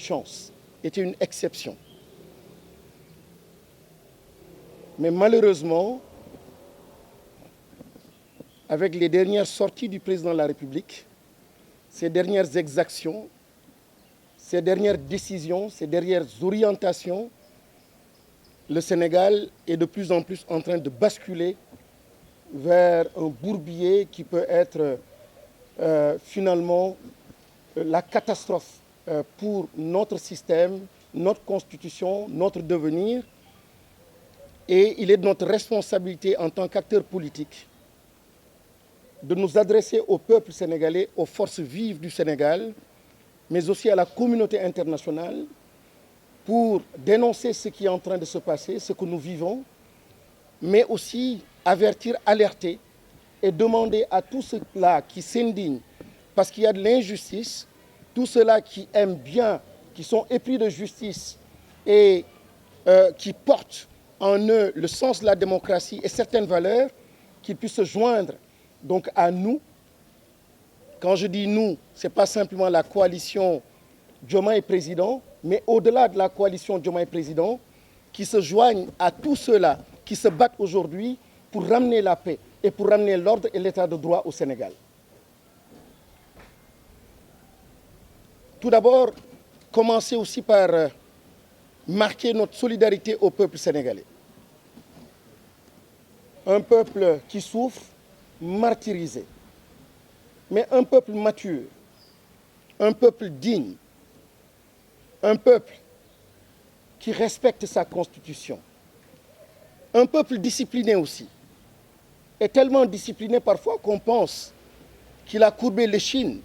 chance, était une exception. Mais malheureusement, avec les dernières sorties du président de la République, ces dernières exactions, ces dernières décisions, ces dernières orientations, le Sénégal est de plus en plus en train de basculer vers un bourbier qui peut être finalement la catastrophe pour notre système, notre constitution, notre devenir. Et il est de notre responsabilité en tant qu'acteurs politiques de nous adresser au peuple sénégalais, aux forces vives du Sénégal, mais aussi à la communauté internationale, pour dénoncer ce qui est en train de se passer, ce que nous vivons, mais aussi avertir, alerter et demander à tous ceux-là qui s'indignent parce qu'il y a de l'injustice, tous ceux-là qui aiment bien, qui sont épris de justice et qui portent en eux le sens de la démocratie et certaines valeurs, qu'ils puissent se joindre donc à nous. Quand je dis nous, ce n'est pas simplement la coalition Diomaye Président, mais au-delà de la coalition Diomaye Président, qui se joignent à tous ceux-là qui se battent aujourd'hui pour ramener la paix et pour ramener l'ordre et l'état de droit au Sénégal. Tout d'abord, commencer aussi par marquer notre solidarité au peuple sénégalais. Un peuple qui souffre, martyrisé, mais un peuple mature, un peuple digne, un peuple qui respecte sa constitution, un peuple discipliné aussi, et tellement discipliné parfois qu'on pense qu'il a courbé l'échine,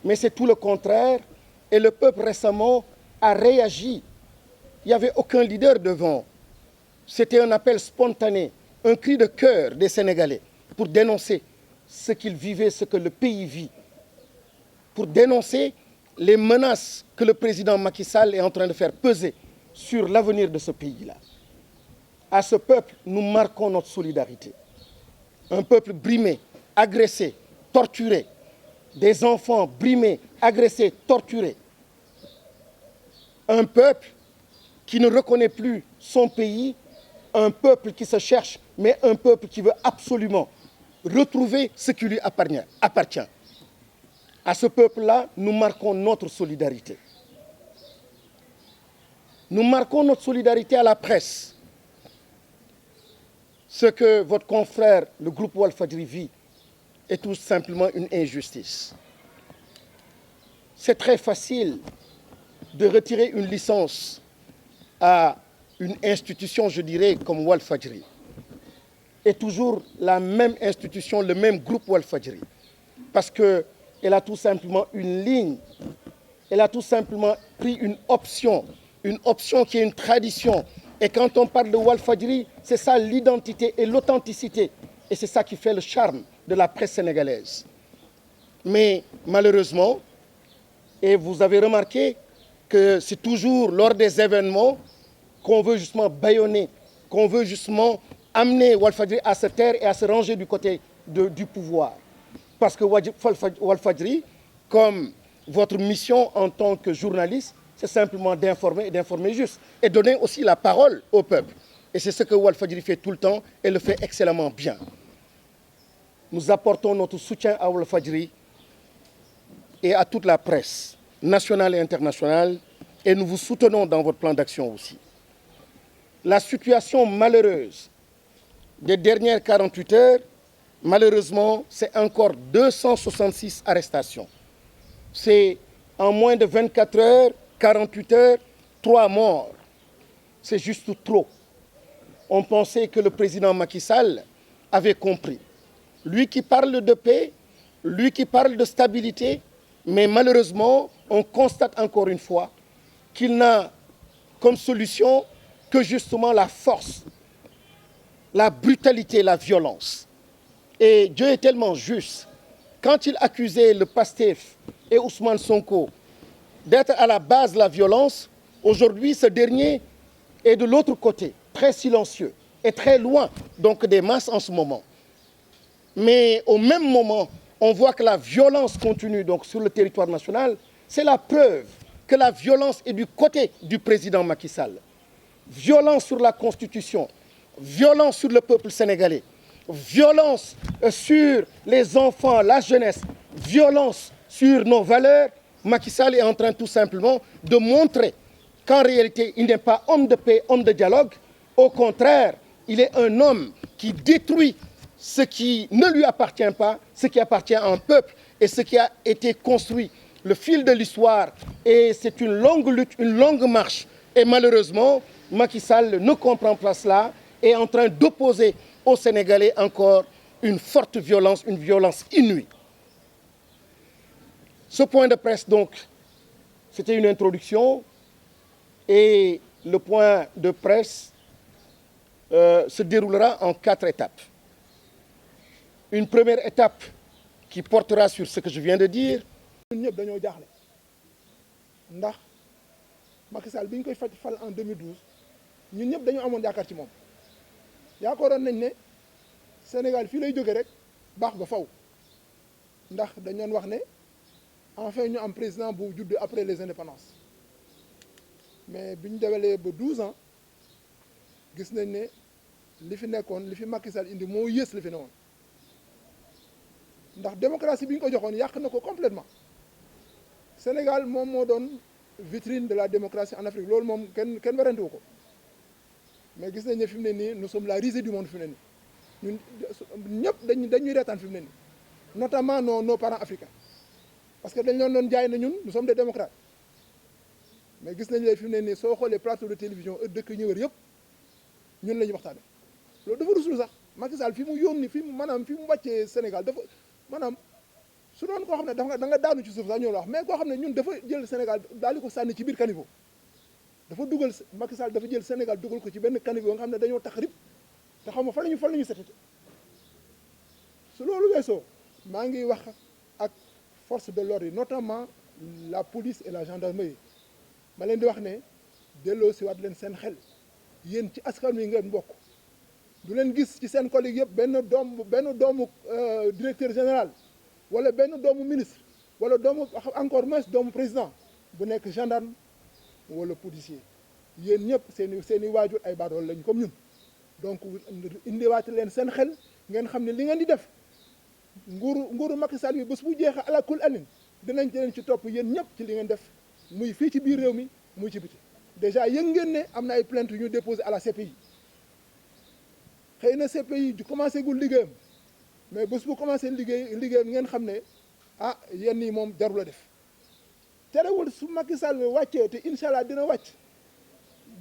mais c'est tout le contraire, et le peuple récemment a réagi. Il n'y avait aucun leader devant. C'était un appel spontané, un cri de cœur des Sénégalais pour dénoncer ce qu'ils vivaient, ce que le pays vit, pour dénoncer les menaces que le président Macky Sall est en train de faire peser sur l'avenir de ce pays-là. À ce peuple, nous marquons notre solidarité. Un peuple brimé, agressé, torturé, des enfants brimés, agressés, torturés. Un peuple qui ne reconnaît plus son pays, un peuple qui se cherche, mais un peuple qui veut absolument retrouver ce qui lui appartient. À ce peuple-là, nous marquons notre solidarité. Nous marquons notre solidarité à la presse. Ce que votre confrère, le groupe Walfadjri, vit est tout simplement une injustice. C'est très facile de retirer une licence à une institution, je dirais, comme Walfadjri. Et toujours la même institution, le même groupe Walfadjri. Parce qu'elle a tout simplement une ligne, elle a tout simplement pris une option qui est une tradition. Et quand on parle de Walfadjri, c'est ça l'identité et l'authenticité. Et c'est ça qui fait le charme de la presse sénégalaise. Mais malheureusement, et vous avez remarqué que c'est toujours lors des événements qu'on veut justement bâillonner, qu'on veut justement amener Walfadjri à se taire et à se ranger du côté du pouvoir. Parce que Walfadjri, comme votre mission en tant que journaliste, c'est simplement d'informer et d'informer juste. Et donner aussi la parole au peuple. Et c'est ce que Walfadjri fait tout le temps et le fait excellemment bien. Nous apportons notre soutien à Walfadjri et à toute la presse nationale et internationale. Et nous vous soutenons dans votre plan d'action aussi. La situation malheureuse des dernières 48 heures, malheureusement, c'est encore 266 arrestations. C'est en moins de 24 heures, 48 heures, 3 morts. C'est juste trop. On pensait que le président Macky Sall avait compris. Lui qui parle de paix, lui qui parle de stabilité, mais malheureusement, on constate encore une fois qu'il n'a comme solution que justement la force, la brutalité, la violence. Et Dieu est tellement juste. Quand il accusait le Pastef et Ousmane Sonko d'être à la base de la violence, aujourd'hui, ce dernier est de l'autre côté, très silencieux et très loin donc des masses en ce moment. Mais au même moment, on voit que la violence continue donc sur le territoire national. C'est la preuve que la violence est du côté du président Macky Sall. Violence sur la Constitution, violence sur le peuple sénégalais, violence sur les enfants, la jeunesse, violence sur nos valeurs. Macky Sall est en train tout simplement de montrer qu'en réalité, il n'est pas homme de paix, homme de dialogue. Au contraire, il est un homme qui détruit ce qui ne lui appartient pas, ce qui appartient à un peuple et ce qui a été construit. Le fil de l'histoire, et c'est une longue lutte, une longue marche. Et malheureusement, Macky Sall ne comprend pas cela et est en train d'opposer aux Sénégalais encore une forte violence, une violence inouïe. Ce point de presse, donc, c'était une introduction et le point de presse se déroulera en 4 étapes. Une première étape qui portera sur ce que je viens de dire. ñun ñëpp dañoo jaaxle ndax Macky Sall bi ñu koy fal en 2012 ñun ñëpp dañoo amoon yaakaar ci moom yaakaaroon nañ ne Sénégal fii lay jóge rek baax ba faw ndax dañoon wax ne enfin ñu am président bu judd après les indépendances mais bi ñu dewalee ba 12 ans gis nañ ne li fi nekkoon li fi Macky Sall indi moo yées li fi newoon ndax démocratie bi ñu ko joxoon yàq na ko complètement Sénégal moom moo doon vitrine de la démocratie en Afrique loolu moom kenn warante wu ko mais gis nañ ne fi mu ne nii nous sommes la risée du monde fi mu ne nii ñun ñëpp dañuy reetaan fi mu ne nii notamment nos parents africains parce que dañ leen doon jaay na ñun nous sommes des démocrates mais gis nañ leen fi mu ne nii soo xoolee plateau de télévision dëkk ñu wër yëpp ñun la ñuy waxtaane loolu dafa rusul sax Macky Sall fi mu yónni fi mu maanaam fi mu wàccee Sénégal dafa maanaam su doon koo xam ne da nga daanu ci suuf sax ñoo la wax mais koo xam ne ñun dafa jël Sénégal daal di ko sànni ci biir caniveau dafa dugal Macky Sall dafa jël Sénégal dugal ko ci benn caniveau nga xam ne dañoo tax rib te xam nga fan la ñu setete su loolu weesoo maa ngi wax ak force de l'ordre yi notamment la police et la gendarmerie ma leen di wax ne delloo si waat leen seen xel yéen ci askan wi ngeen bokk du leen gis ci seen collègue yëpp benn doomu directeur général wala benn doomu ministre wala doomu encore moins doomu président bu nekk gendarme wala policier yéen ñëpp seen i waajur ay baadool lañ comme ñun donc indiwaate leen seen xel ngeen xam ne li ngeen di def nguuru Macky Sall bi bés bu jeexee ala kul alin dinañ leen ci topp yéen ñëpp ci li ngeen def muy fii ci biir réew mi muy ci biti déjà yëg ngeen ne am na ay plaintes yu ñu déposé à la CPI xëy na CPI ju commencé gul liggéeyam mais bés bu commencé liggéeyam ngeen xam ne ah yenn yi moom jarul a def terewul su Macky Sall wàccee te incha allah dina wàcc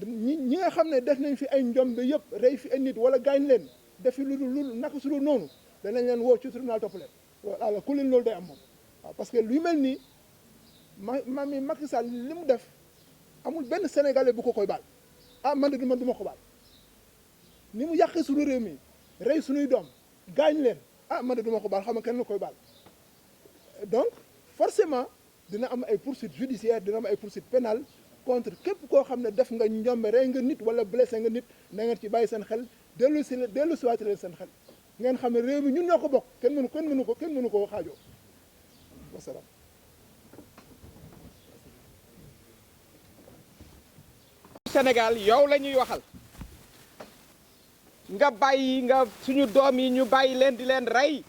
ñi nga xam ne def nañ fi ay njombe yëpp rey fi ay nit wala gaañ leen def fi lu naka su lu noonu danañ leen woo ci tribunal topp leen voilà ku leen loolu day am moom waaw parce que lu mel nii Macky Sall li mu def amul benn sénégalais bu ko koy baal ah man du ma ko baal ni mu yàqee suñu réew mi rey suñuy doom gaañ leen ah man du ma ko baal xam nga kenn la koy baal donc forcément dina am ay poursuites judiciaires dina am ay poursuites pénales contre képp koo xam ne def nga njombe rey nga nit wala blessé nga nit na ngeen ci bàyyi seen xel dellu si waat leen seen xel ngeen xam ne réew mi ñun ñoo ko bokk kenn mënu ko xaajoo wasalaam. Sénégal yow la ñuy waxal nga bàyyi nga suñu doom yi ñu bàyyi leen di leen rey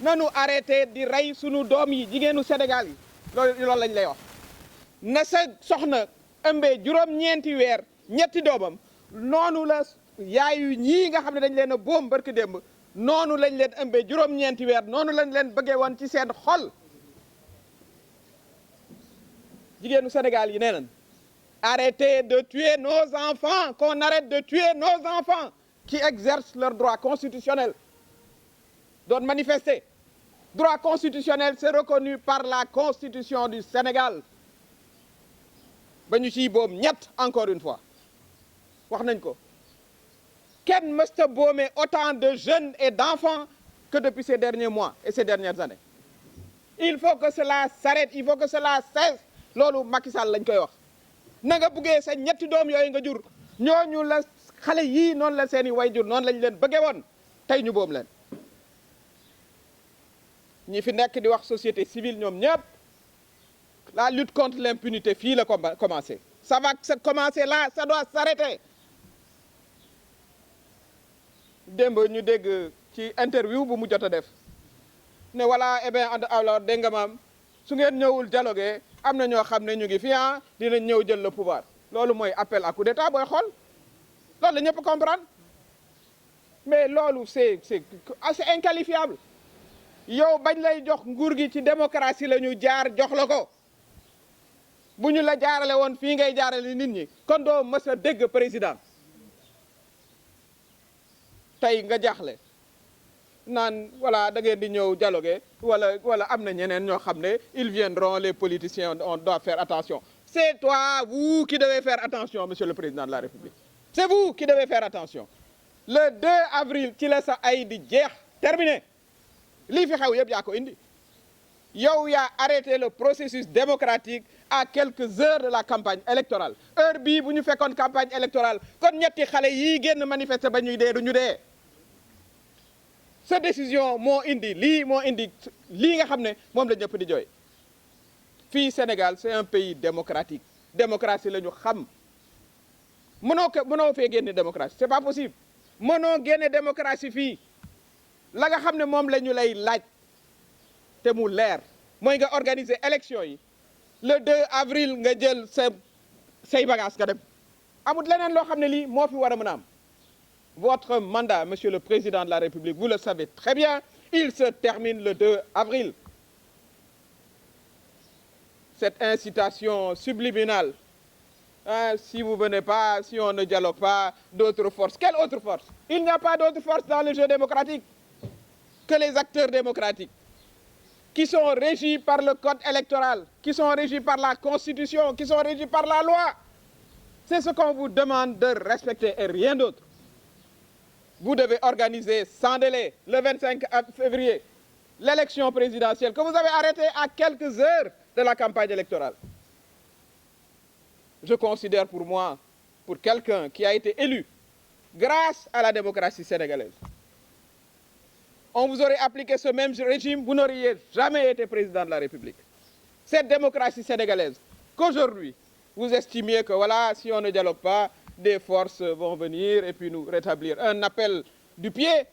nanu arrêté di rey suñu doom yi jigéenu Sénégal yi loolu lañ lay wax na sa soxna ëmbee juróom-ñeenti weer ñetti doomam noonu la yaayu ñii nga xam ne dañ leen a boom barki démb noonu lañ leen ëmbee juróom-ñeenti weer noonu lañ leen bëggee woon ci seen xol jigéenu Sénégal yi nee nañ arrêtez de tuer nos enfants, qu'on arrête de tuer nos enfants qui exercent leur droit constitutionnel de manifester. Droit constitutionnel, c'est reconnu par la Constitution du Sénégal. ba ñu ciy boom ñett encore une fois wax nañ ko kenn mësta boomee autant de jeunes et d'enfants que depuis ces derniers mois et ces dernières années. Il faut que cela s'arrête, il faut que cela cesse loolu Macky Sall lañ koy wax. na nga buggee sa ñetti doom yooyu nga jur ñooñu la xale yii noonu la seeni way jur noonu lañ leen bëggee woon tey ñu boom leen ñi fi nekk di wax société civile ñoom ñëpp la lutte contre l'impunité fii la commencé ça va se commencer là ça doit s'arrêter démb ñu dégg ci interview bu mu jot a def ne voilà eh bien alors dégg nga maam su ngeen ñëwul dialoguer am na ñoo xam ne ñu ngi fi dinañ ñëw jël le pouvoir loolu mooy appel à coup d'état booy xool loolu la ñëpp comprendre mais loolu c'est inqualifiable yow bañ lay jox nguur gi ci démocratie la ñu jaar jox la ko bu ñu la jaarale woon fii ngay jaarale nit ñi kon doo mës a dégg président tey nga jaaxle naan voilà da ngeen di ñëw dialoguer wala am na ñeneen ñoo xam ne ils viendront les politiciens on doit faire attention c'est toi vous qui devez faire attention monsieur le président de la République c'est vous qui devez faire attention le 2 avril ci la sa ay di jeex terminé lii fi xew yëpp yaa ko indi yow yaa arrêté le processus démocratique à quelques heures de la campagne électorale heure bii bu ñu fekkoon campagne électorale kon ñetti xale yii génn manifester ba ñuy dee du ñu dee sa décision moo indi lii nga xam ne moom la ñëpp di jooy fii Sénégal c'est un pays démocratique démocratie la ñu xam mënoo fee génne démocratie c'est pas possible mënoo génne démocratie fii la nga xam ne moom la ñu lay laaj te mu leer mooy nga organiser élection yi le 2 avril nga jël say bagages nga dem amut leneen loo xam ne lii moo fi war a mën a am votre mandat monsieur le président de la République vous le savez très bien il se termine le 2 avril cette incitation subliminale si vous venez pas si on ne dialogue pas d'autres forces quelle autre force il n'y a pas d'autre force dans le jeu démocratique que les acteurs démocratiques qui sont régis par le code électoral, qui sont régis par la Constitution, qui sont régis par la loi. C'est ce qu'on vous demande de respecter et rien d'autre. Vous devez organiser sans délai, le 25 février, l'élection présidentielle que vous avez arrêtée à quelques heures de la campagne électorale. Je considère pour moi, pour quelqu'un qui a été élu grâce à la démocratie sénégalaise, on vous aurait appliqué ce même régime, vous n'auriez jamais été président de la République. Cette démocratie sénégalaise, qu'aujourd'hui, vous estimiez que voilà, si on ne dialogue pas, des forces vont venir et puis nous rétablir. Un appel du pied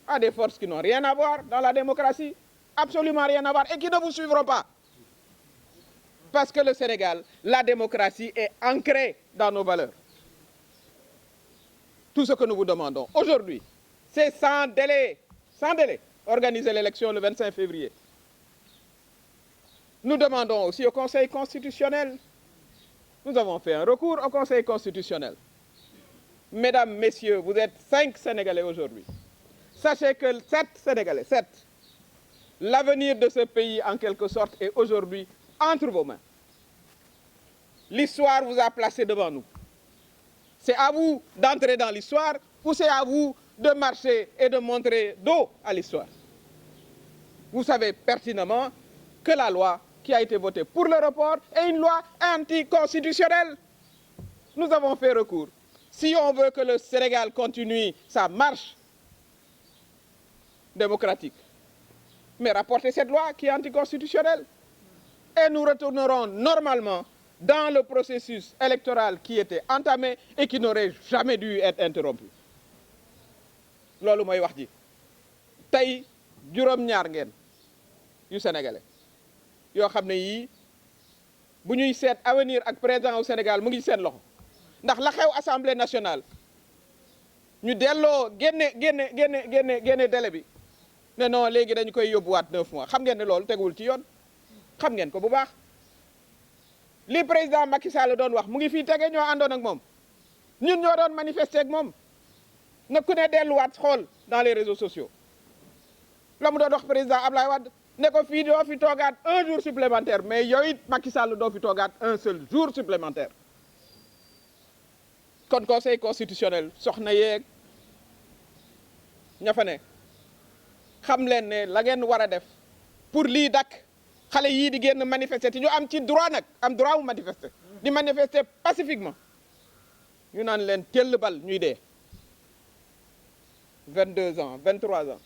à des forces qui n'ont rien à voir dans la démocratie, absolument rien à voir, et qui ne vous suivront pas. Parce que le Sénégal, la démocratie est ancrée dans nos valeurs. Tout ce que nous vous demandons aujourd'hui, c'est sans délai, organiser l'élection le 25 février. Nous demandons aussi au Conseil constitutionnel, nous avons fait un recours au Conseil constitutionnel. Mesdames, messieurs, vous êtes 5 Sénégalais aujourd'hui. Sachez que 7 Sénégalais, 7, l'avenir de ce pays en quelque sorte est aujourd'hui entre vos mains. L'histoire vous a placé devant nous. C'est à vous d'entrer dans l'histoire ou c'est à vous de marcher et de montrer dos à l'histoire. Vous savez pertinemment que la loi qui a été votée pour le report est une loi anticonstitutionnelle. Nous avons fait recours. Si on veut que le Sénégal continue sa marche démocratique, mais rapportez cette loi qui est anticonstitutionnelle. Et nous retournerons normalement dans le processus électoral qui était entamé et qui n'aurait jamais dû être interrompu. loolu mooy wax ji tey juróom-ñaar ngeen yu sénégalais yoo xam ne yii bu ñuy seet avenir ak président au Sénégal mu ngi seen loxo ndax la xew assemblée nationale ñu delloo génne délai bi ne non léegi dañu koy yóbbuwaat 9 mois xam ngeen ne loolu teguwul ci yoon xam ngeen ko bu baax li président Macky Sall doon wax mu ngi fii tege ñoo àndoon ak moom ñun ñoo doon manifester ak moom na ku ne delluwaat xool dans les réseaux sociaux la mu doon wax président Ablaye Wade ne ko fii doo fi toogaat un jour supplémentaire mais yow it Macky Sall doo fi toogaat un seul jour supplémentaire kon conseil constitutionnel soxna yeeg ña fa ne xam leen ne la ngeen war a def pour lii dakk xale yii di génn manifester te ñu am ci droit nag am droit mu manifester di manifester pacifiquement ñu naan leen tell bal ñuy dee 22 ans 23 ans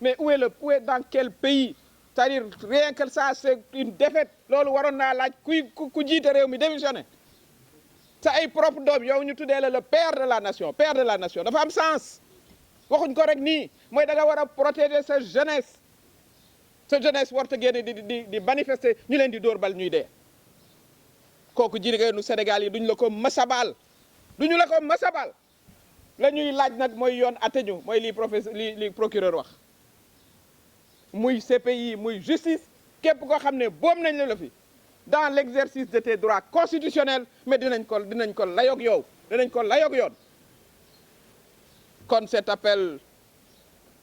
mais où est dans quel pays c'est-à-dire rien que ça c'est une défaite loolu waroon naa laaj ku jiite réew mi démissionné sa ay propre doom yow ñu tuddee la le père de la nation dafa am sens waxuñ ko rek nii mooy da nga war a protéger sa jeunesse warta génne di manifester ñu leen di dóor bal ñuy dee kooku jigéenu Sénégal yi duñ la ko masabal duñu la ko masabal la ñuy laaj nag mooy yoon atte ñu mooy li procureur wax muy CPI muy justice képp koo xam ne boom nañ la fi dans l'exercice de tes droits constitutionnels mais dinañ ko layoog yow dinañ ko layoog yoon kon cet appel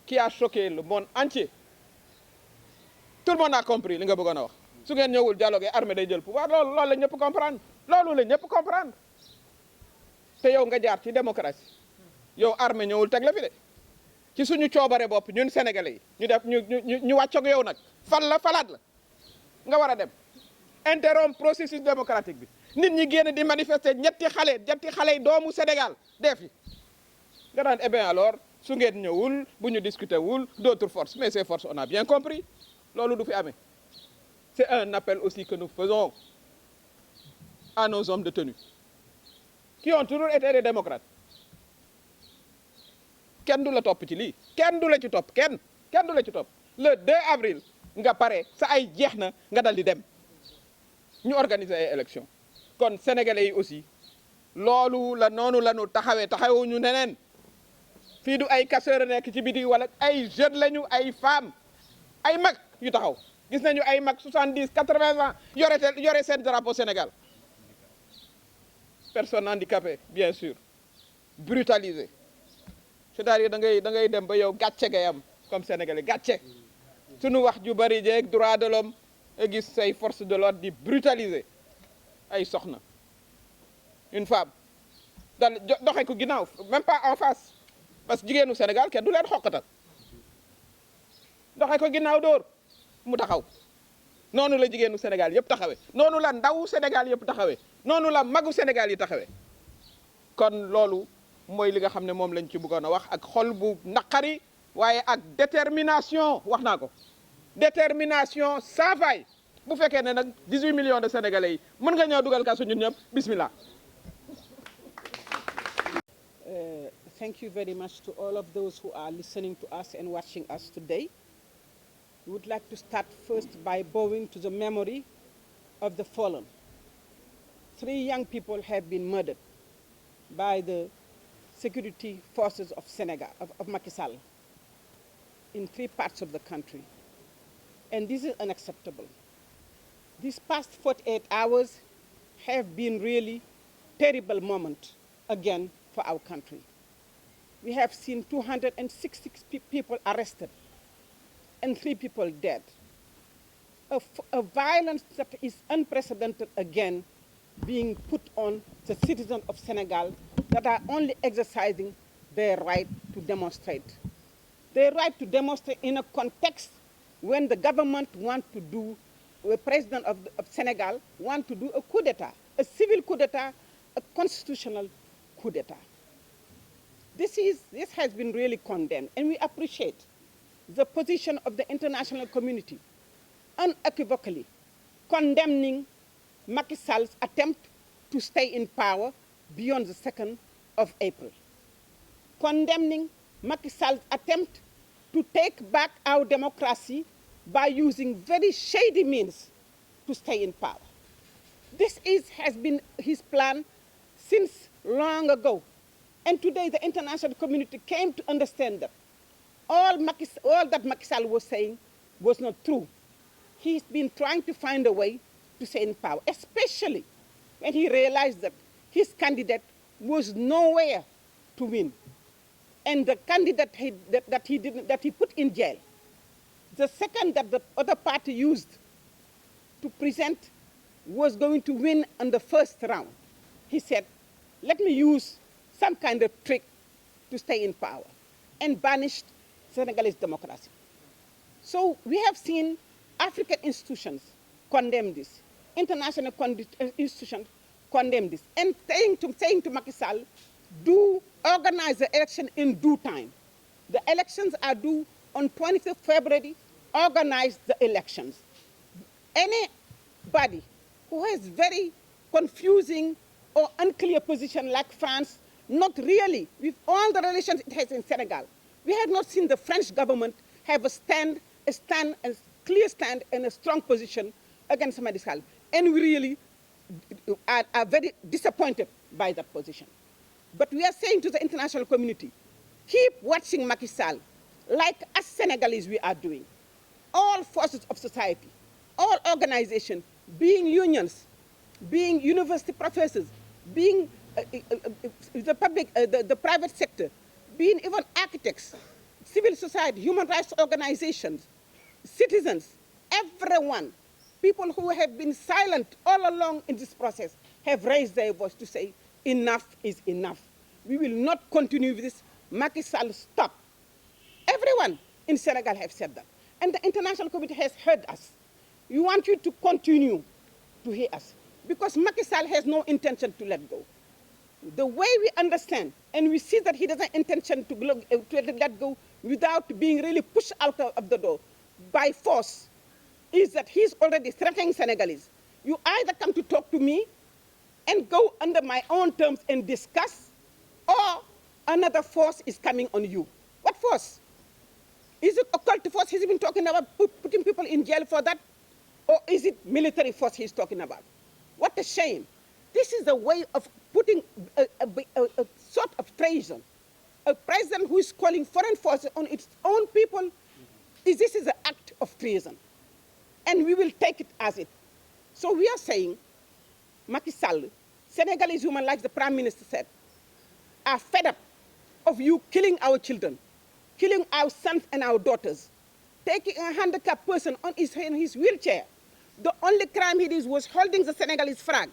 qui a choqué le monde entier tout le monde a compris li nga bëggoon a wax su ngeen ñëwul dialogue armée day jël pouvoir loolu la ñëpp comprendre loolu la ñëpp comprendre te yow nga jaar ci démocratie yow armée ñëwul teg la fi de ci suñu coobare bopp ñun sénégalais yi ñu wàccoog yow nag falaat la nga war a dem interrompre processus démocratique bi nit ñi génn di manifester ñetti xale yi doomu Sénégal def yi nga daan eh bien alors su ngeen ñëwul bu ñu discuter wul d'autres forces mais ces forces on a bien compris loolu du fi amee c'est un appel aussi que nous faisons à nos hommes de tenue qui ont toujours été des démocrates kenn du la topp ci lii kenn du la ci topp kenn du la ci topp le 2 avril nga pare sa ay jeex na nga dal di dem ñu organiser ay élections kon sénégalais yi aussi loolu la noonu la ñu taxawuñu neneen fii du ay casseurs nekk ci biti wala ay jeunes lañu ay femmes ay mag yu taxaw gis nañu ay mag 70 80 ans yore seen drapeau Sénégal personnes handicapées bien sûr brutalisées c'est-à-dire da ngay dem ba yow gàcce ngay am comme sénégalais gàcce suñu wax ju bari jeeg droit de l'homme gis say forces de l'ordre di brutaliser ay soxna une femme dal doxe ko ginnaaw même pas en face parce que jigéenu Sénégal kenn du leen xoqatal doxe ko ginnaaw dóor mu taxaw noonu la jigéenu Sénégal yëpp taxawee noonu la ndawu Sénégal yëpp taxawee noonu la magu Sénégal yi taxawee kon loolu mooy li nga xam ne moom lañ ci bëggoon a wax ak xol bu naqari waaye ak détermination wax naa ko détermination sans faille bu fekkee ne nag 18 millions de Sénégalais yi mën nga ñëw dugal kaso ñun ñëpp bismillah. Thank you very much to all of those who are listening to us and watching us today. We would like to start first by bowing to the memory of the fallen. 3 young people have been murdered by the security forces of Senegal, of Macky Sall, in 3 parts of the country. And this is unacceptable. These past 48 hours have been really terrible moment again for our country. We have seen 266 people arrested and 3 people dead. A violence that is unprecedented again being put on the citizens of Senegal that are only exercising their right to demonstrate. Their right to demonstrate in a context when the government wants to do, the president of Senegal wants to do a coup d'etat, a civil coup d'etat, a constitutional coup d'etat. This has been really condemned, and we appreciate the position of the international community unequivocally condemning Macky Sall's attempt to stay in power beyond the 2nd of April, condemning Macky Sall's attempt to take back our democracy by using very shady means to stay in power. This has been his plan since long ago. And today the international community came to understand that all that Macky Sall was saying was not true. He's been trying to find a way to stay in power, especially when he realized that his candidate was nowhere to win. And the candidate that he put in jail, the second that the other party used to present was going to win on the first round. He said, let me use some kind of trick to stay in power, and banished Senegalese democracy. So we have seen African institutions condemn this, international institutions condemn this, and saying to Macky Sall, do organize the election in due time. The elections are due on 25th February organize the elections. Anybody who has very confusing or unclear position like France, not really, with all the relations it has in Senegal. We have not seen the French government have a clear stand and a strong position against Macky Sall. And we really are very disappointed by that position. But we are saying to the international community, keep watching Macky Sall, like us Senegalese we are doing. All forces of society, all organizations, being unions, being university professors, being the private sector, being even architects, civil society, human rights organizations, citizens, everyone, people who have been silent all along in this process have raised their voice to say, enough is enough. We will not continue with this. Macky Sall, stop. Everyone in Senegal have said that. And the international community has heard us. We want you to continue to hear us. Because Macky Sall has no intention to let go. The way we understand, and we see that he doesn't intention to let go without being really pushed out of the door by force, is that he's already threatening Senegalese. You either come to talk to me and go under my own terms and discuss, or another force is coming on you. What force? Is it occult force he's been talking about, putting people in jail for that? Or is it military force he's talking about? What a shame. This is a way of putting a sort of treason. A president who is calling foreign forces on its own people, this is an act of treason. And we will take it as it. So we are saying, Macky Sall, Senegalese women, like the Prime Minister said, are fed up of you killing our children, killing our sons and our daughters, taking a handicapped person on in his wheelchair. The only crime he did was holding the Senegalese flag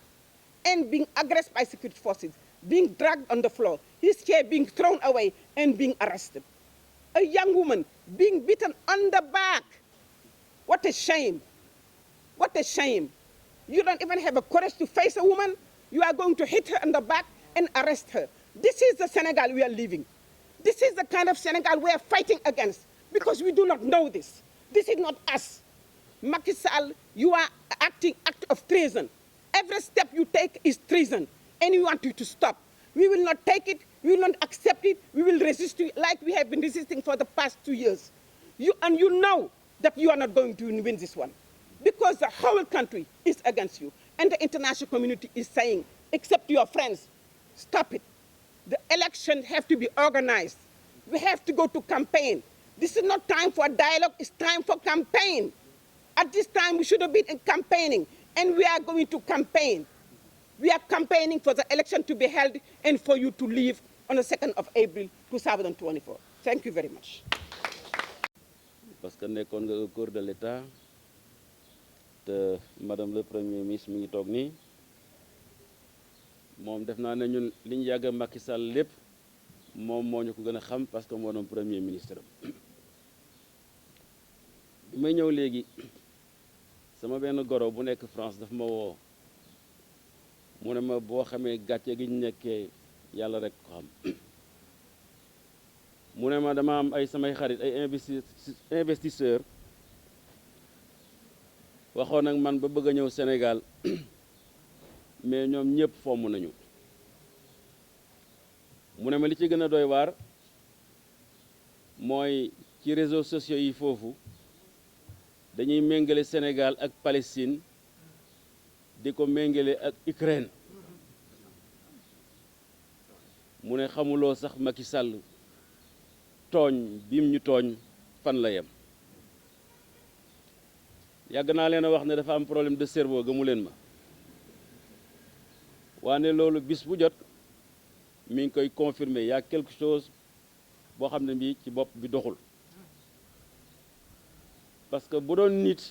and being aggressed by security forces, being dragged on the floor, his chair being thrown away and being arrested. A young woman being beaten on the back. What a shame. What a shame. You don't even have a courage to face a woman. You are going to hit her on the back and arrest her. This is the Senegal we are living. This is the kind of Senegal we are fighting against because we do not know this. This is not us. Macky Sall, you are acting act of treason. Every step you take is treason, and we want you to stop. We will not take it. We will not accept it. We will resist it like we have been resisting for the past 2 years. You know that you are not going to win this one because the whole country is against you. And the international community is saying, except your friends, stop it. The elections have to be organized. We have to go to campaign. This is not time for dialogue, it's time for campaign. At this time, we should have been campaigning, and we are going to campaign. We are campaigning for the election to be held and for you to leave on the 2nd of April 2024. Thank you very much. Parce que nekkoon nga au cours de l'État te madame le premier ministre mi ngi toog nii moom def naa ne ñun li ñu yàgg a Macky Sall lépp moom moo ñu ko gën a xam parce que moo doon premier ministre am bi may ñëw léegi sama benn goro bu nekk France daf ma woo mu ne ma boo xamee gàcce gi ñu nekkee yàlla rek ko xam mu ne ma dama am ay samay xarit ay investisseur waxoon ak man ba bëgg a ñëw Sénégal mais ñoom ñëpp fomm nañu mu ne ma li ci gën a doy waar mooy ci réseaux sociaux yi foofu dañuy méngale Sénégal ak Palestine di ko méngale ak Ukraine mu ne xamuloo sax Macky Sall tooñ bim ñu tooñ fan la yem yàgg naa leen a wax ne dafa am problème de cerveau gëmu leen ma waane loolu bis bu jot mi ngi koy confirmer y a quelque chose boo xam ne bii ci bopp bi doxul parce que bu doon nit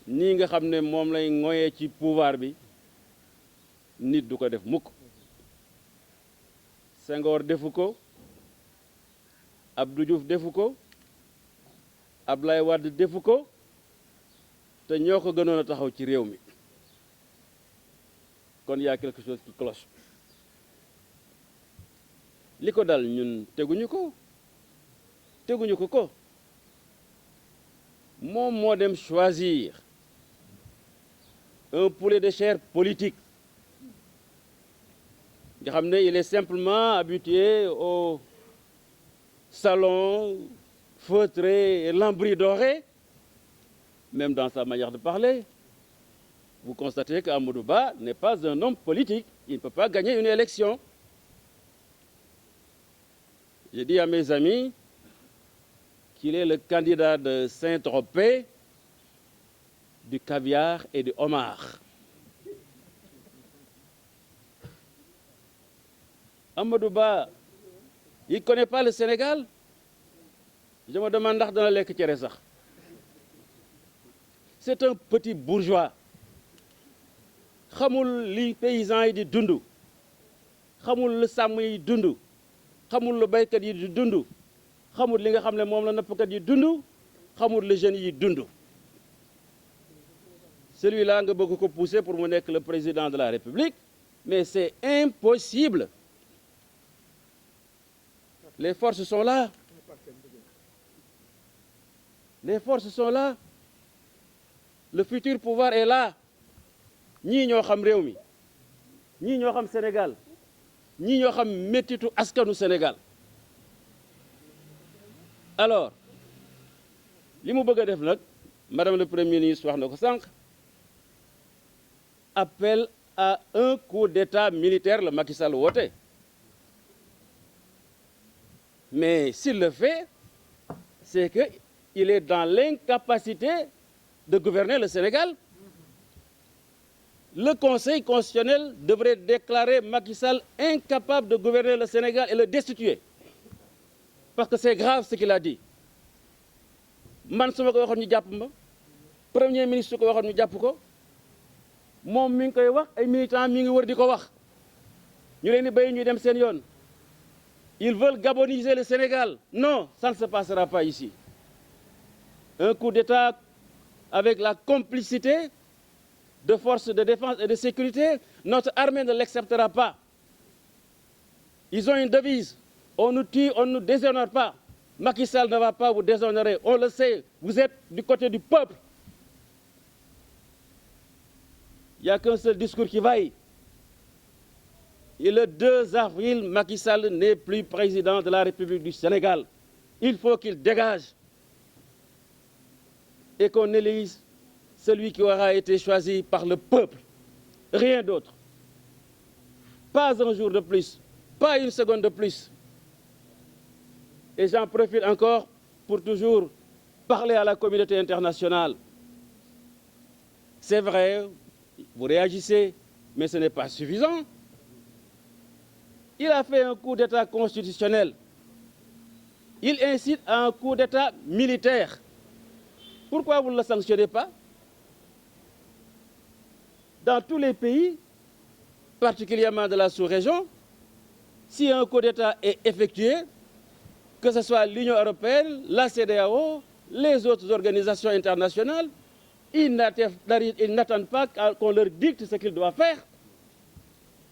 nii nga xam ne moom lay ngoyee ci pouvoir bi nit du ko def mukk Senghor defu ko Abdou Diouf defu ko Ablaye Wade defu ko te ñoo ko gënoon a taxaw ci réew mi kon y a quelque chose qui cloche li ko dal ñun teguñu ko moom moo dem choisir un poulet de chair politique nga xam ne il est simplement habitué au salon feutré et lambris dorés, même dans sa manière de parler. Vous constatez qu'Amadou Ba n'est pas un homme politique. Il ne peut pas gagner une élection. J'ai dit à mes amis qu'il est le candidat de Saint-Tropez, du caviar et du homard. Amadou Ba, il ne connaît pas le Sénégal. Je me demande ndax dana lekk cere sax. C'est un petit bourgeois. Xamul li paysans yi di dund. Xamul lu sàmm yi dund. Xamul lu baykat yi di dund. Xamul li nga xam ne moom la nappkat yi dund. Xamul le jeunes yi dund. Celui-là nga bëgg ko pousser pour mu nekk le président de la République, mais c'est impossible. Les forces sont là. Les forces sont là. Le futur pouvoir est là. ñii ñoo xam réew mi ñii ñoo xam Sénégal ñii ñoo xam méttitu askanu Sénégal. Alors li mu bëgg a def nag madame le premier ministre wax na ko sànq, appel à un coup d'état militaire la Macky Sall woote. Mais s'il le fait, c'est qu'il est dans l'incapacité de gouverner le Sénégal. Le Conseil constitutionnel devrait déclarer Macky Sall incapable de gouverner le Sénégal et le destituer. Parce que c'est grave ce qu'il a dit. Man su ma ko waxoon ñu jàpp ma, premier ministre su ko waxoon ñu jàpp ko, moom mi ngi koy wax ay militants mi ngi wër di ko wax. ñu leen di béy ñuy dem seen yoon. Ils veulent gaboniser le Sénégal. Non, ça ne se passera pas ici. Un coup d'État avec la complicité de forces de défense et de sécurité, notre armée ne l'acceptera pas. Ils ont une devise. On nous tue, on ne nous déshonore pas. Macky Sall ne va pas vous déshonorer. On le sait, vous êtes du côté du peuple. Il n'y a qu'un seul discours qui vaille. Et le 2 avril, Macky Sall n'est plus président de la République du Sénégal. Il faut qu'il dégage et qu'on élise celui qui aura été choisi par le peuple. Rien d'autre. Pas un jour de plus, pas une seconde de plus. Et j'en profite encore pour toujours parler à la communauté internationale. C'est vrai, vous réagissez, mais ce n'est pas suffisant. Il a fait un coup d'État constitutionnel. Il incite à un coup d'État militaire. Pourquoi vous ne le sanctionnez pas? Dans tous les pays, particulièrement de la sous-région, si un coup d'État est effectué, que ce soit l'Union européenne, la CEDEAO, les autres organisations internationales, ils n'attendent pas qu'on leur dicte ce qu'ils doivent faire.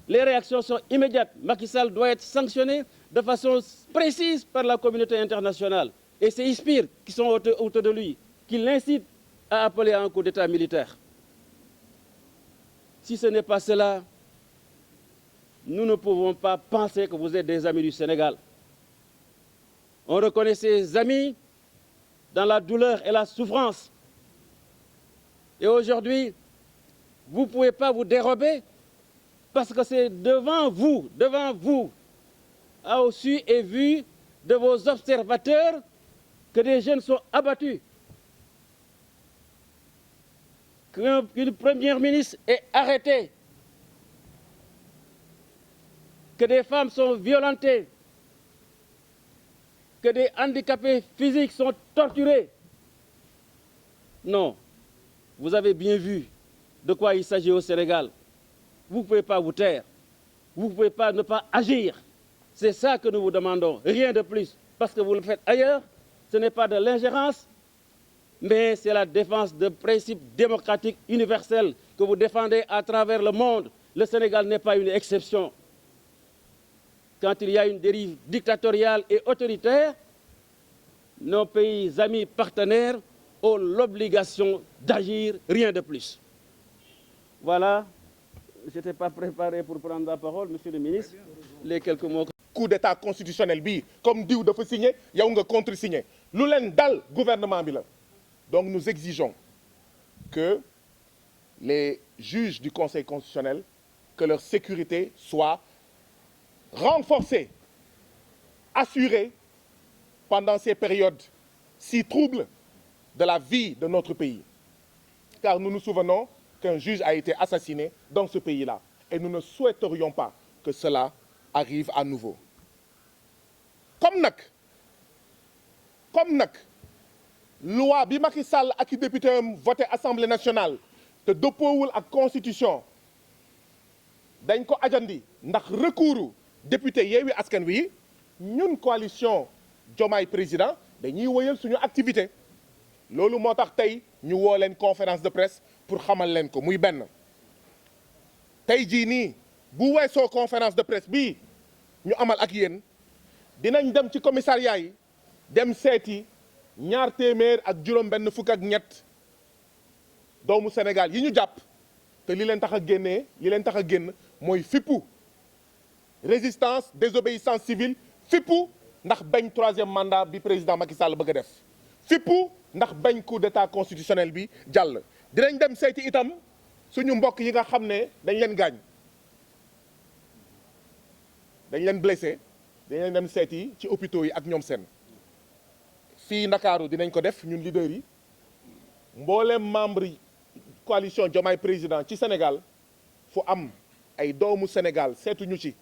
Les réactions sont immédiates. Macky Sall doit être sanctionné de façon précise par la communauté internationale. Et c'est ISPIR qui sont autour de lui, qui l'incitent à appeler à un coup d'État militaire. Si ce n'est pas cela, nous ne pouvons pas penser que vous êtes des amis du Sénégal. On reconnaît ces amis dans la douleur et la souffrance. Et aujourd'hui, vous ne pouvez pas vous dérober parce que c'est devant vous, au su et vu de vos observateurs, que des jeunes sont abattus. Qu'une première ministre est arrêtée, que des femmes sont violentées, que des handicapés physiques sont torturés. Non, vous avez bien vu de quoi il s'agit au Sénégal. Vous ne pouvez pas vous taire, vous ne pouvez pas ne pas agir. C'est ça que nous vous demandons, rien de plus. Parce que vous le faites ailleurs, ce n'est pas de l'ingérence, mais c'est la défense de principes démocratiques universels que vous défendez à travers le monde. Le Sénégal n'est pas une exception. Quand il y a une dérive dictatoriale et autoritaire, nos pays amis partenaires ont l'obligation d'agir, rien de plus. Voilà, je n'étais pas préparé pour prendre la parole, monsieur le ministre. Les quelques mots. Coup d'état constitutionnel bi comme diw dafa signé yow nga contre-signé lu leen dal gouvernement bi la. Donc nous exigeons que les juges du Conseil constitutionnel, que leur sécurité soit renforcée, assurée pendant ces périodes si troubles de la vie de notre pays. Car nous nous souvenons qu'un juge a été assassiné dans ce pays-là. Et nous ne souhaiterions pas que cela arrive à nouveau. Comme nag loi bi Macky Sall ak i député am voté Assemblée nationale te dëppoowul ak constitution dañ ko ajandi ndax recours député Yewwi Askan Wi ñun coalition Diomaye président dañuy wëyal suñu activité loolu moo tax tey ñu woo leen conférence de presse pour xamal leen ko muy benn tey jii nii bu weesoo conférence de presse bii ñu amal ak yéen dinañ dem ci commissariat yi dem seeti 200 ak juróom-benn fukk ak ñett doomu Sénégal yi ñu jàpp te li leen tax a génn mooy fippu résistance désobéissance civile fippu ndax bañ 3e mandat bi président Macky Sall bëgg a def fippu ndax bañ coup d'état constitutionnel bi jàll. dinañ dem seeti itam suñu mbokk yi nga xam ne dañ leen gaañ dañ leen blessé dañ leen dem seeti ci hôpitaux yi ak ñoom seen. fii Ndakaaru dinañ ko def ñun leaders yi mboolem membre yi coalition Diomaye président ci Sénégal fu am ay doomu Sénégal seetuñu ci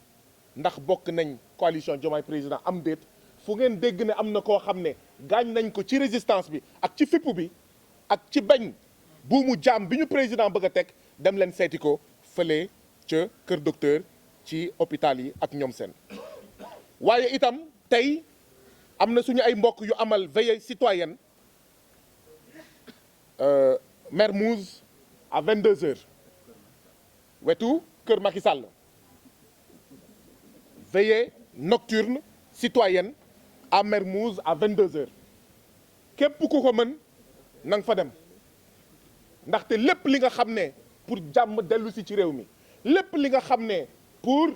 ndax bokk nañ coalition Diomaye président am déet fu ngeen dégg ne am na koo xam ne gaañ nañ ko ci résistance bi ak ci fippu bi ak ci bañ buumu jaam bi ñu président bëgg a teg dem leen seeti ko fële ca kër docteur ci hôpital yi ak ñoom seen. waaye itam tey am na suñu ay mbokk yu amal veillée citoyenne Mermoz à 22h wetu kër Macky Sall veillée nocturne citoyenne à Mermoz à 22h képp ku ko mën na nga fa dem ndaxte lépp li nga xam ne pour jàmm dellu si ci réew mi lépp li nga xam ne pour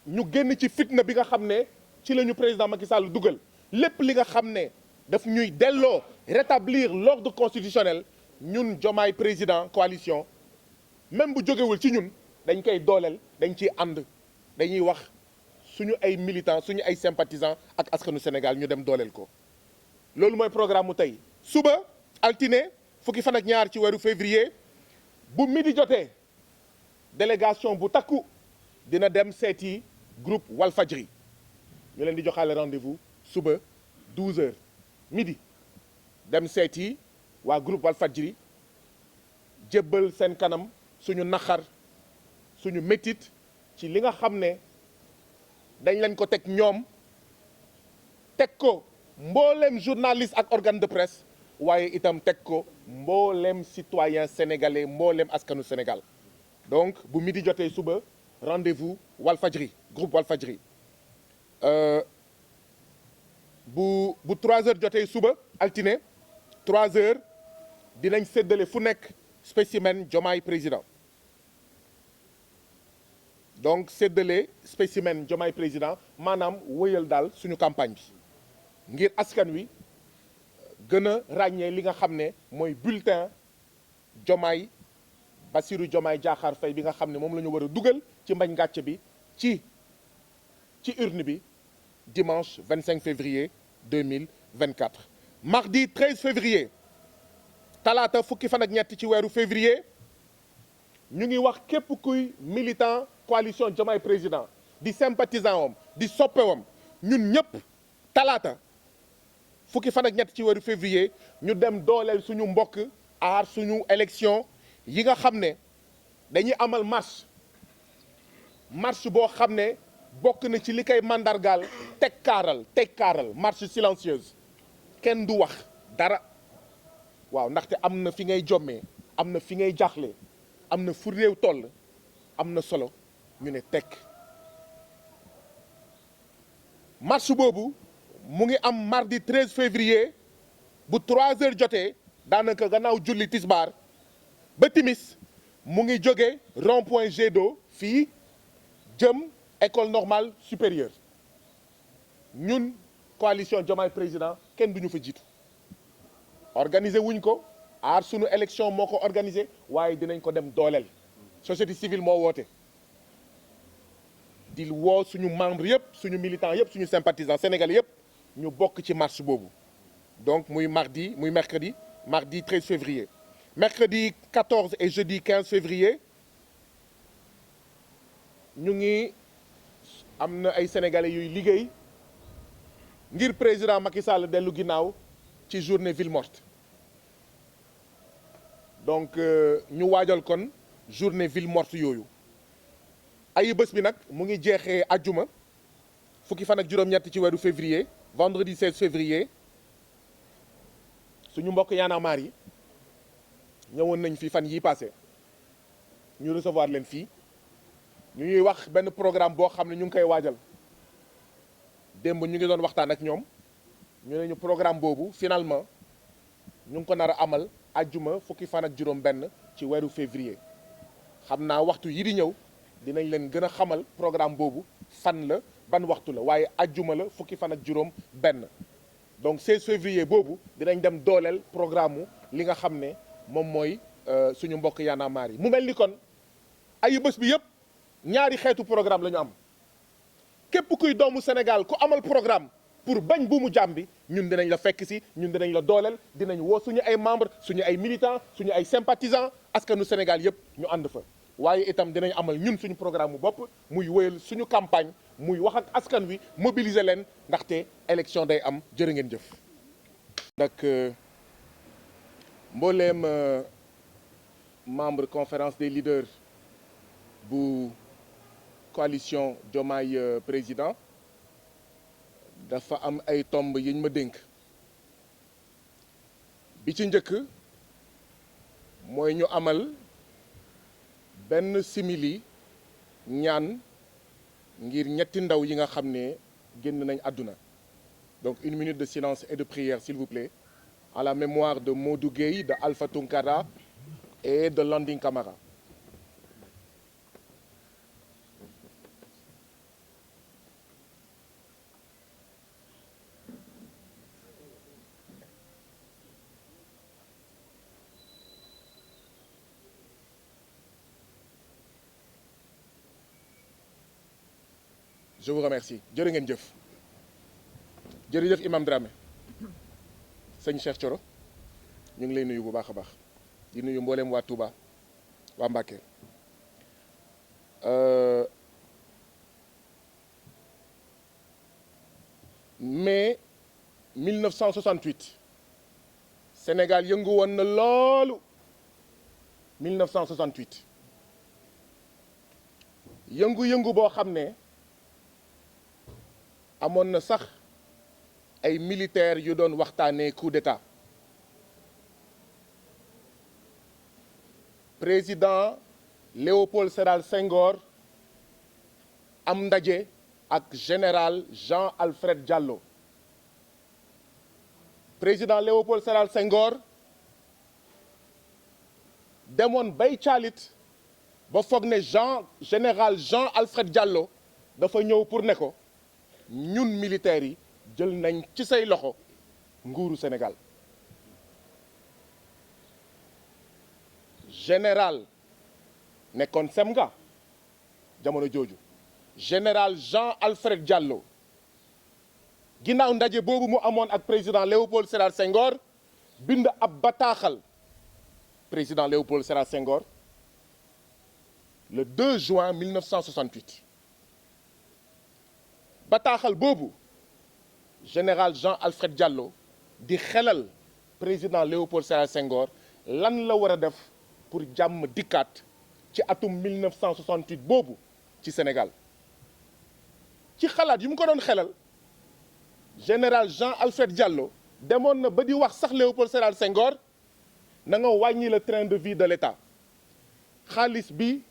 ñu génn ci fitna bi nga xam ne ci la ñu président Macky Sall dugal lépp li nga xam ne daf ñuy delloo rétablir l'ordre constitutionnel ñun Diomaye président coalition même bu jógewul ci ñun dañ koy dooleel dañ ciy ànd dañuy wax suñu ay militants suñu ay sympathisants ak askanu Sénégal ñu dem dooleel ko. loolu mooy programme mu tey suba altine fukki fan ak ñaar ci weeru février bu midi jotee délégation bu takku dina dem seeti groupe Walfadjri ñu leen di joxaale rendez-vous suba 12h midi dem seeti waa groupe Walfadjri jébbal seen kanam suñu naqar suñu métit ci li nga xam ne dañ leen ko teg ñoom teg ko mbooleem journaliste ak organe de presse waaye itam teg ko mbooleem citoyen sénégalais mbooleem askanu Sénégal donc bu midi jotee suba rendez-vous Walfadjri groupe Walfadjri bu 3h jotee suba altine 3h dinañ séddale fu nekk spécimen Diomaye président donc séddale spécimen Diomaye président maanaam wëyal daal suñu campagne bi ngir askan wi gën a ràññee li nga xam ne mooy bulletin Diomaye Bassirou Diomaye Diakhar Faye bi nga xam ne moom la ñu war a dugal ci mbañ ngàcc bi ci urne bi dimanche 25 février 2024. mardi 13 février talaata fukki fan ak ñett ci weeru février ñu ngi wax képp kuy militant coalition Diomaye président di sympathisant wam di soppewam ñun ñëpp talaata fukki fan ak ñett ci weeru février ñu dem dooleel suñu mbokk aar suñu élection yi nga xam ne dañuy amal marche boo xam ne bokk na ci li koy mandargaal tekkaaral marche silencieuse kenn du wax dara waaw ndaxte am na fi ngay jommee am na fi ngay jaaxle am na fu réew toll am na solo ñu ne tekk marche boobu mu ngi am mardi 13 février bu 3 heures jotee daanaka gannaaw julli tisbaar ba timis mu ngi jóge rond-point Jet d'eau fii jëm école normale supérieure ñun coalition Diomaye président kenn duñu fa jiitu organiser wuñ ko aar sunu élection moo ko organiser waaye dinañ ko dem dooleel société civile moo woote di woo suñu membre yëpp suñu militant yëpp suñu sympathisant sénégalais yëpp ñu bokk ci marche boobu donc muy mercredi 13 février mercredi 14 et jeudi 15 février ñu ngi am na ay sénégalais yuy liggéey ngir président Macky Sall dellu ginnaaw ci journée ville morte donc ñu waajal kon journée ville morte yooyu ayu bés bi nag mu ngi jeexee ajjuma fukki fan ak juróom-ñett ci weeru février vendredi 16 février suñu mbokk Y'en a marre yi ñëwoon nañ fi fan yii passé ñu recevoir leen fii ñu ñuy wax benn programme boo xam ne ñu ngi koy waajal démb ñu ngi doon waxtaan ak ñoom ñu ne ñu programme boobu finalement ñu ngi ko nar a amal ajjuma fukki fan ak juróom benn ci weeru février xam naa waxtu yi di ñëw dinañ leen gën a xamal programme boobu fan la ban waxtu la waaye ajjuma la fukki fan ak juróom benn donc 16 février boobu dinañ dem dooleel programme li nga xam ne moom mooy suñu mbokk Y'en a marre yi mu mel ni kon ayu bés bi yëpp ñaari xeetu programme la ñu am képp kuy doomu Sénégal ku amal programme pour bañ bu mu jàmm bi ñun dinañ la fekk si ñun dinañ la dooleel dinañ woo suñu ay membres suñu ay militants suñu ay sympathisants askanu Sénégal yëpp ñu ànd fa waaye itam dinañ amal ñun suñu programme mu bopp muy wéyal suñu campagne muy wax ak askan wi mobiliser leen ndaxte élection day am jërë ngeen jëf. nag mbooleem membre conférence des leaders bu coalition Diomaye président dafa am ay tomb yiñ ma dénk bi ci njëkk mooy ñu amal benn simili ñaan ngir ñetti ndaw yi nga xam ne génn nañ àdduna donc 1 minute de silence et de prière s'il vous plaît à la mémoire de Modou Gueye, de Alpha Tunkara et de Landing Camara. Je vous remercie. jërë ngeen jëf jërëjëf Imam Dramé sëñ Cheikh Thioro ñu ngi lay nuyu bu baax a baax di nuyu mboolem waa Touba waa Mbacké mai 1968 Sénégal yëngu woon na loolu 1968 yëngu-yëngu boo xam ne amoon na sax ay militaires yu doon waxtaanee coup d'état président Léopold Sédar Senghor am ndaje ak général Jean-Alfred Diallo président Léopold Sédar Senghor demoon bay caalit ba foog ne général Jean-Alfred Diallo dafa ñëw pour ne ko ñun militaires yi jël nañ ci say loxo nguuru Sénégal général nekkoon semga jamono jooju général Jean-Alfred Diallo ginnaaw ndaje boobu mu amoon ak président Léopold Sédar Senghor bind ab bataaxal président Léopold Sédar Senghor le 2 juin 1968 bataaxal boobu général Jean-Alfred Diallo di xelal président Léopold Sédar Senghor lan la war a def pour jàmm dikkaat ci atum 1968 boobu ci Sénégal ci xalaat yi mu ko doon xelal général Jean-Alfred Diallo demoon na ba di wax sax Léopold Sédar Senghor na nga wàññi le train de vie de l'État xaalis bi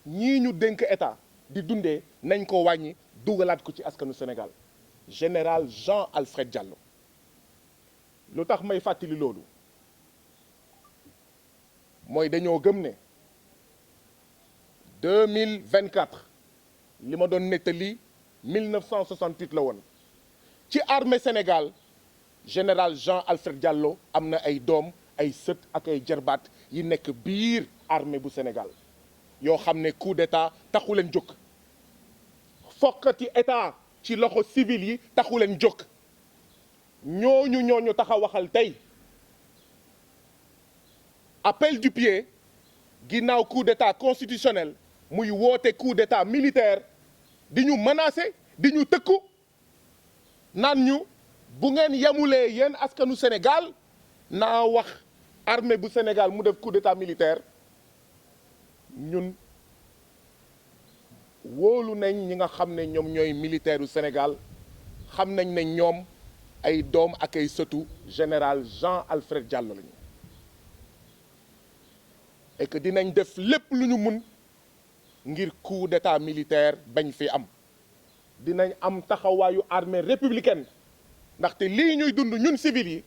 ñii ñu dénk état di dundee nañ ko wàññi dugalaat ko ci askanu Sénégal général Jean-Alfred Diallo lu tax may fàttali loolu mooy dañoo gëm ne 2024 li ma doon nettali 1968 la woon ci armée Sénégal général Jean Alfred Diallo am na ay doom ay sët ak ay jarbaat yi nekk biir armée bu Sénégal yoo xam ne coup d'état taxu leen jóg fokkati état ci loxo civil yi taxu leen jóg ñooñu tax a waxal tey appel du pied ginnaaw coup d'état constitutionnel muy woote coup d'état militaire di ñu menacer di ñu tëkku naan ñu bu ngeen yamulee yéen askanu Sénégal naa wax armée bu Sénégal mu def coup d'état militaire ñun wóolu nañ ñi nga xam ne ñoom ñooy militaire u Sénégal xam nañ ne ñoom ay doom ak ay sëtu général Jean Alfred Diallo lañu et que dinañ def lépp lu ñu mun ngir coup d'état militaire bañ fi am dinañ am taxawaayu armée républicaine ndaxte lii ñuy dund ñun civil yi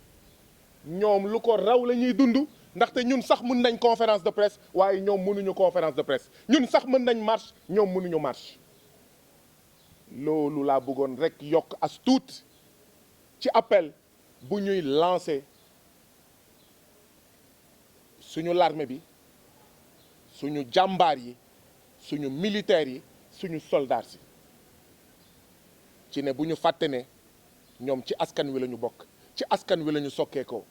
ñoom lu ko raw la ñuy dund ndaxte ñun sax mën nañ conférence de presse waaye ñoom mënuñu conférence de presse ñun sax mën nañ marche ñoom mënuñu marche loolu laa bëggoon rek yokk as tuut ci appel bu ñuy lancer suñu l'armée bi suñu jàmbaar yi suñu militaires yi suñu soldats yi ci ne bu ñu fàtte ne ñoom ci askan wi la ñu bokk ci askan wi la ñu sokkeekoo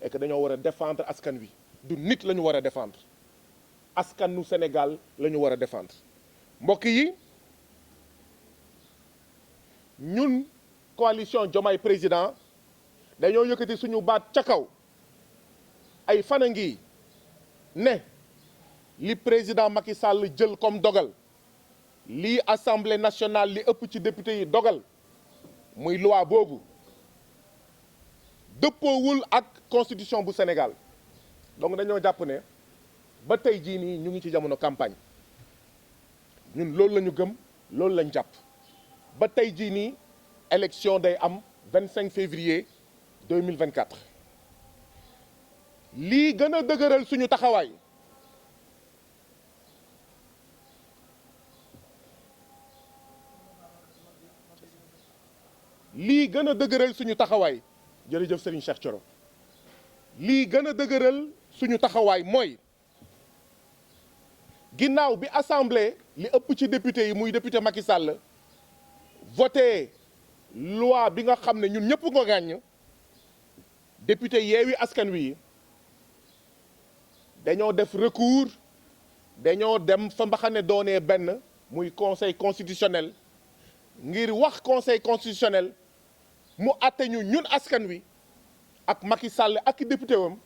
et que dañoo war a défendre askan wi du nit la ñu war a défendre askanu Sénégal la ñu war a défendre mbokk yi ñun coalition Diomaye président dañoo yëkkati suñu baat ca kaw ay fan a ngi ne li président Macky Sall jël comme dogal lii assemblée nationale li ëpp ci député yi dogal muy loi boobu dëppoowul ak constitution bu Sénégal donc dañoo jàpp ne ba tey jii nii ñu ngi ci jamono campagne ñun loolu la ñu gëm loolu lañ jàpp ba tey jii nii élection day am 25 février 2024 lii gën a dëgëral suñu taxawaay lii gën a dëgëral suñu taxawaay jërëjëf Serigne Cheikh Thioro lii gën a dëgëral suñu taxawaay mooy ginnaaw bi assemblée li ëpp ci député yi muy député Macky Sall voté loi bi nga xam ne ñun ñëpp ko gàññ député Yewwi Askan Wi dañoo def recours dañoo dem fa mbaxane doonee benn muy conseil constitutionnel ngir wax conseil constitutionnel mu àtte ñu ñun askan wi ak Macky Sall ak i député wam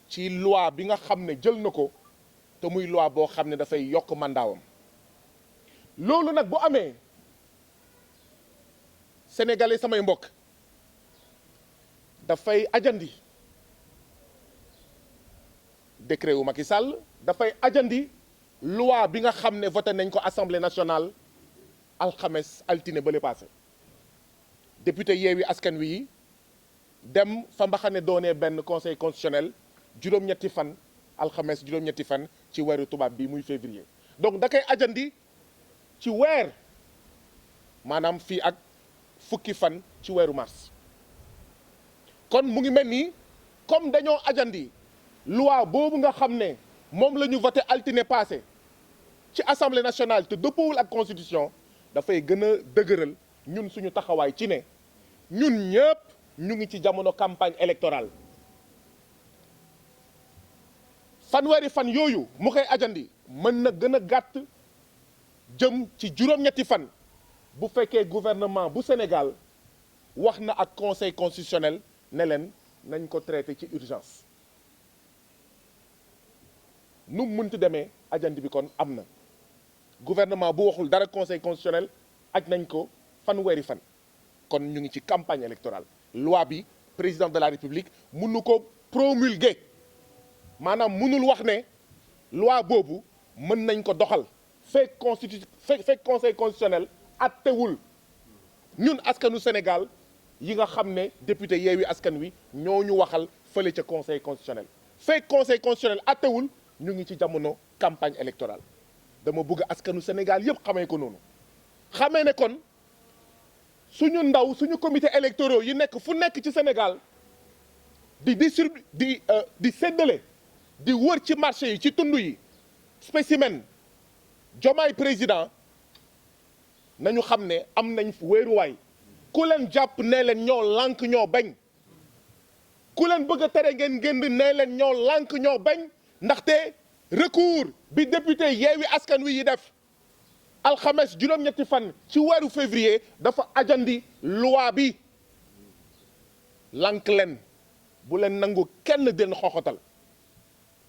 ci loi bi nga xam ne jël na ko te muy loi boo xam ne dafay yokk mandaawam loolu nag bu amee sénégalais samay mbokk dafay ajandi décret wu Macky Sall dafay ajandi loi bi nga xam ne voté nañ ko assemblée nationale alxames altine ba le passé député Yewwi Askan Wi yi dem fa mbaxane doonee benn conseil constitutionnel juróom-ñetti fan alxames juróom-ñetti fan ci weeru tubaab bi muy février donc da koy ajandi ci weer maanaam fii ak fukki fan ci weeru mars kon mu ngi mel ni comme dañoo ajandi loi boobu nga xam ne moom la ñu voté altine passé ci assemblée nationale te dëppoowul ak constitution dafay gën a dëgëral ñun suñu taxawaay ci ne ñun ñëpp ñu ngi ci jamono campagne électorale fanweeri fan yooyu mu koy ajandi mën na gën a gàtt jëm ci juróom-ñetti fan bu fekkee gouvernement bu Sénégal wax na ak conseil constitutionnel ne leen nañ ko traité ci urgence nu mu mënti demee ajandi bi kon am na gouvernement bu waxul dara conseil constitutionnel aj nañ ko fanweeri fan kon ñu ngi ci campagne électorale loi bi président de la république mënu ko promulguer maanaam mënul wax ne loi boobu mën nañ ko doxal fekk conseil constitutionnel attewul ñun askanu Sénégal yi nga xam ne député Yewwi Askan Wi ñoo ñu waxal fële ca conseil constitutionnel fekk conseil constitutionnel attewul ñu ngi ci jamono campagne électorale dama bëgg askanu Sénégal yëpp xamee ko noonu xamee ne kon suñu ndaw suñu comité électoraux yi nekk fu nekk ci Sénégal di séddale di wër ci marché yi ci tund yi spécimen Diomaye président nañu xam ne am nañ wéeruwaay ku leen jàpp nee leen ñoo lànk ñoo bañ ku leen bëgg a tere ngeen génn nee leen ñoo lànk ñoo bañ ndaxte recours bi député Yewwi Askan Wi yi def alxames juróom-ñetti fan ci weeru février dafa ajandi loi bi lànk leen bu leen nangu kenn den xoxotal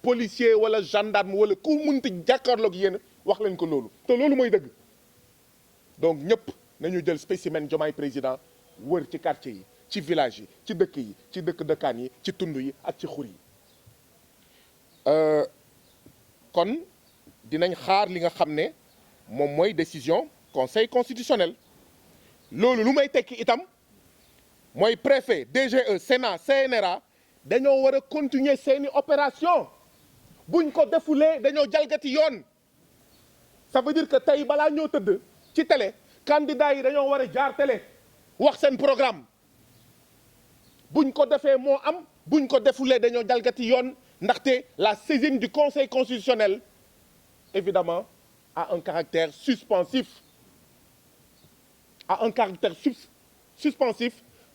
policier wala gendarme wala ku munti jàkkaarloog yéen wax leen ko loolu te loolu mooy dëgg donc ñëpp nañu jël spécimen Diomaye président wër ci quartier yi ci village yi ci dëkk yi ci dëkkaan yi ci tund yi ak ci xur yi kon dinañ xaar li nga xam ne moom mooy décision conseil constitutionnel loolu lu may tekki itam mooy préfet DGE Sénat CNRA dañoo war a continuer seeni opération buñ ko defulee dañoo jalgati yoon ça veut dire que tey balaa ñoo tëdd ci télé candidat yi dañoo war a jaar télé wax seen programme buñ ko defee moo am buñ ko defulee dañoo jalgati yoon ndaxte la saisine du conseil constitutionnel évidemment a un caractère suspensif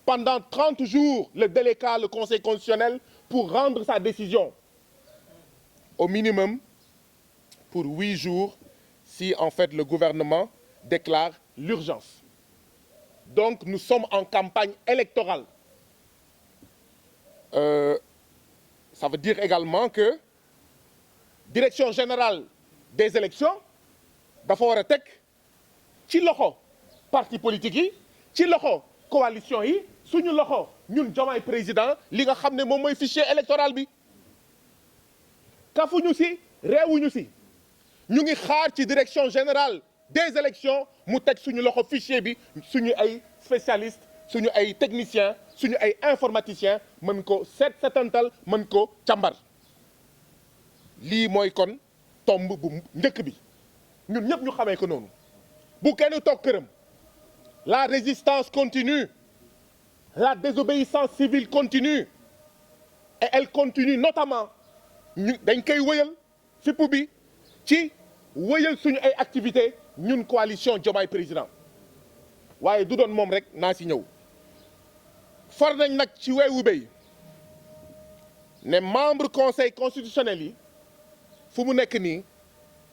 pendant 30 jours le délai qu'a le conseil constitutionnel pour rendre sa décision au minimum pour 8 jours si en fait le gouvernement déclare l'urgence. Donc nous sommes en campagne électorale. Ça veut dire également que direction générale des élections dafa war a teg ci loxo parti politique yi ci loxo coalition yi suñu loxo ñun Diomaye président li nga xam ne moom mooy fichier électoral bi kafuñu si réewuñu si ñu ngi xaar ci direction générale des élections mu teg suñu loxo fichier bi suñu ay spécialistes suñu ay techniciens suñu ay informaticiens mën ko setantal mën ko càmbar lii mooy kon tomb bu njëkk bi ñun ñëpp ñu xamee ko noonu bu kenn toog këram la résistance continue la désobéissance civile continue et elle continue notamment ñu dañ koy wëyal fippu bi ci wëyal suñu ay activités ñun coalition Diomaye président waaye du doon moom rek naa si ñëw far nañ nag ci weewu béy ne membre conseil constitutionnel yi fu mu nekk nii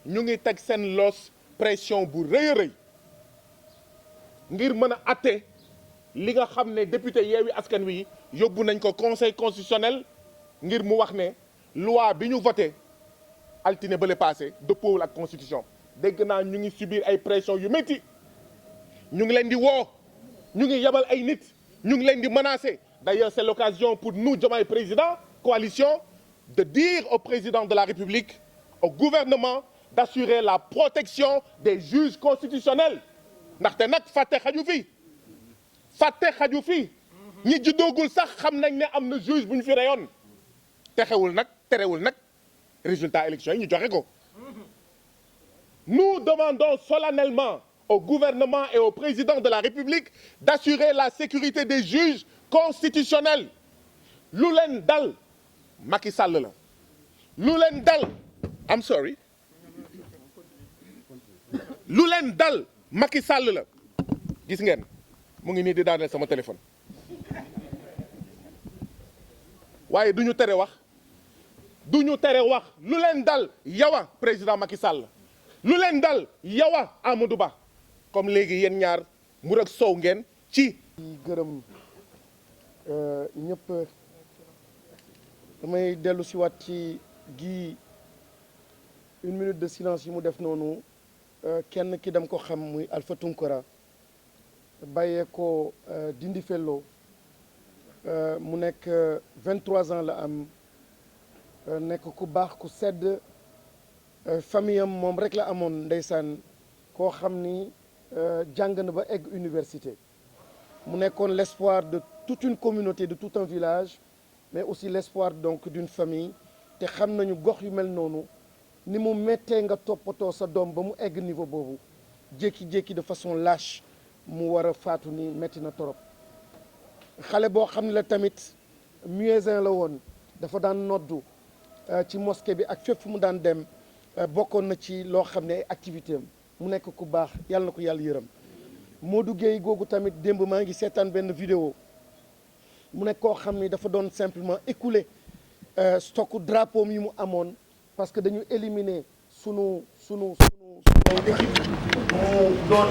ñu ngi teg seen loos pression bu rëy a rëy ngir mën a atte li nga xam ne député Yewwi Askan Wi yóbbu nañ ko conseil constitutionnel ngir mu wax ne loi bi ñu voté altine ba le passé dëppoowul ak constitution dégg naa ñu ngi subir ay pression yu métti ñu ngi leen di woo ñu ngi yebal ay nit ñu ngi leen di menacer d'ailleurs c'est l'occasion pour nous Diomaye président coalition de dire au président de la République au gouvernement d'assurer la protection des juges constitutionnels ndaxte nag fàtte xaju fi ñi juddoogul sax xam nañ ne am na juge bu ñu fi reyoon terewul nag résultat élection yi ñu joxe ko. Nous demandons solennellement au gouvernement et au président de la République d'assurer la sécurité des juges constitutionnels lu leen dal Macky Sall la lu leen dal I'm sorry lu leen dal Macky Sall la gis ngeen mu ngi nii di daaneel sama téléphone waaye du ñu tere wax lu leen dal yawa président Macky Sall lu leen dal yawa Amadou Ba comme léegi yéen ñaar mbur ak sow ngeen ci gërëm ñëpp damay dellu si waat ci gi 1 minute de silence yi mu def noonu kenn ki dem ko xam muy Alpha Tunkara bàyyee ko Dindi Fello mu nekk 23 ans la am nekk ku baax ku sedd famille am moom rek la amoon ndeysaan koo xam ni jàng na ba egg université mu nekkoon l'espoir de toute une communauté, de tout un village, mais aussi l'espoir donc d'une famille. te xam nañu gox yu mel noonu ni mu méttee nga toppatoo sa doom ba mu egg niveau boobu jékki-jékki de façon lâche mu war a faatu ni métti na torop xale boo xam ne la tamit muezzin la woon dafa daan noddu ci mosquée bi ak fépp fu mu daan dem bokkoon na ci loo xam ne ay activité am mu nekk ku baax yàlla na ko yàlla yërëm Modou Gueye googu tamit démb maa ngi seetaan benn vidéo mu nekk koo xam ni dafa doon simplement écouler stocku drapeau yi mu amoon parce que dañu éliminer sunu équipe mu doon